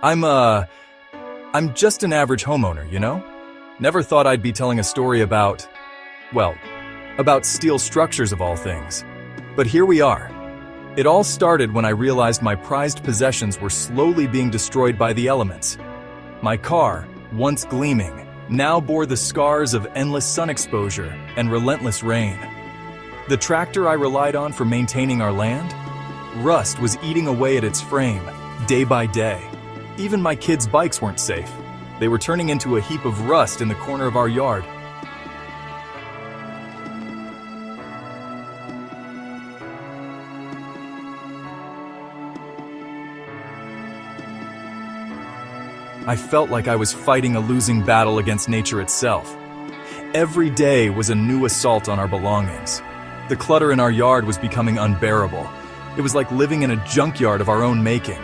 I'm, uh, I'm just an average homeowner, you know? Never thought I'd be telling a story about, well, about steel structures of all things. But here we are. It all started when I realized my prized possessions were slowly being destroyed by the elements. My car, once gleaming, now bore the scars of endless sun exposure and relentless rain. The tractor I relied on for maintaining our land? Rust was eating away at its frame, day by day. Even my kids' bikes weren't safe. They were turning into a heap of rust in the corner of our yard. I felt like I was fighting a losing battle against nature itself. Every day was a new assault on our belongings. The clutter in our yard was becoming unbearable. It was like living in a junkyard of our own making.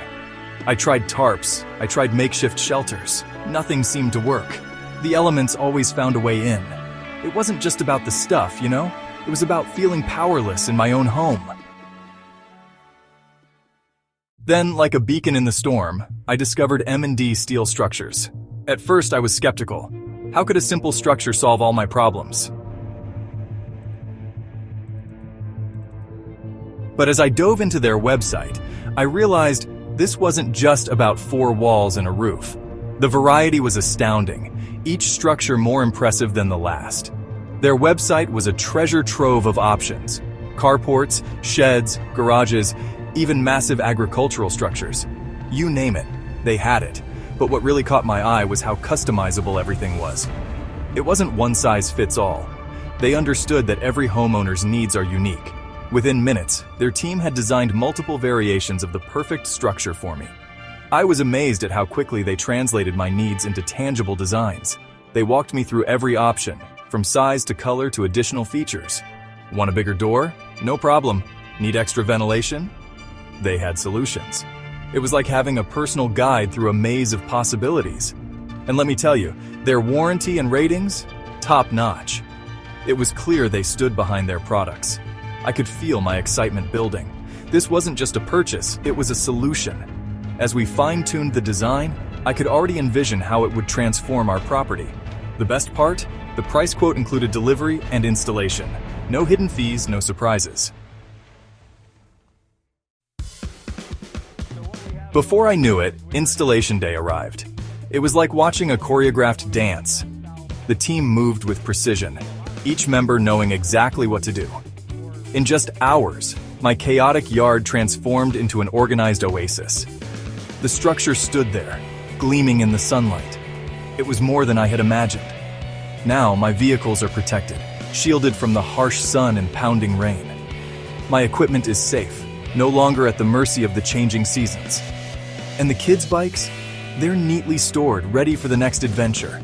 I tried tarps, I tried makeshift shelters. Nothing seemed to work. The elements always found a way in. It wasn't just about the stuff, you know? It was about feeling powerless in my own home. Then, like a beacon in the storm, I discovered M&D steel structures. At first, I was skeptical. How could a simple structure solve all my problems? But as I dove into their website, I realized this wasn't just about 4 walls and a roof. The variety was astounding, each structure more impressive than the last. Their website was a treasure trove of options: carports, sheds, garages, even massive agricultural structures. You name it, they had it. But what really caught my eye was how customizable everything was. It wasn't one size fits all. They understood that every homeowner's needs are unique. Within minutes, their team had designed multiple variations of the perfect structure for me. I was amazed at how quickly they translated my needs into tangible designs. They walked me through every option, from size to color to additional features. Want a bigger door? No problem. Need extra ventilation? They had solutions. It was like having a personal guide through a maze of possibilities. And let me tell you, their warranty and ratings? Top-notch. It was clear they stood behind their products. I could feel my excitement building. This wasn't just a purchase, it was a solution. As we fine-tuned the design, I could already envision how it would transform our property. The best part? The price quote included delivery and installation. No hidden fees, no surprises. Before I knew it, installation day arrived. It was like watching a choreographed dance. The team moved with precision, each member knowing exactly what to do. In just hours, my chaotic yard transformed into an organized oasis. The structure stood there, gleaming in the sunlight. It was more than I had imagined. Now my vehicles are protected, shielded from the harsh sun and pounding rain. My equipment is safe, no longer at the mercy of the changing seasons. And the kids' bikes? They're neatly stored, ready for the next adventure.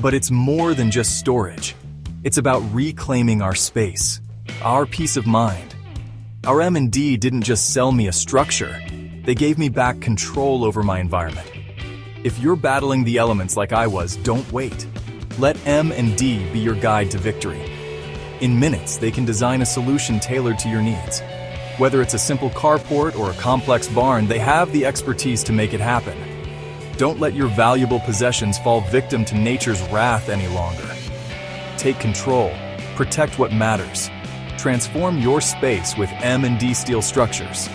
But it's more than just storage. It's about reclaiming our space, our peace of mind. Our M&D didn't just sell me a structure, they gave me back control over my environment. If you're battling the elements like I was, don't wait. Let M&D be your guide to victory. In minutes, they can design a solution tailored to your needs. Whether it's a simple carport or a complex barn, they have the expertise to make it happen. Don't let your valuable possessions fall victim to nature's wrath any longer. Take control, protect what matters. Transform your space with M&D Steel Structures.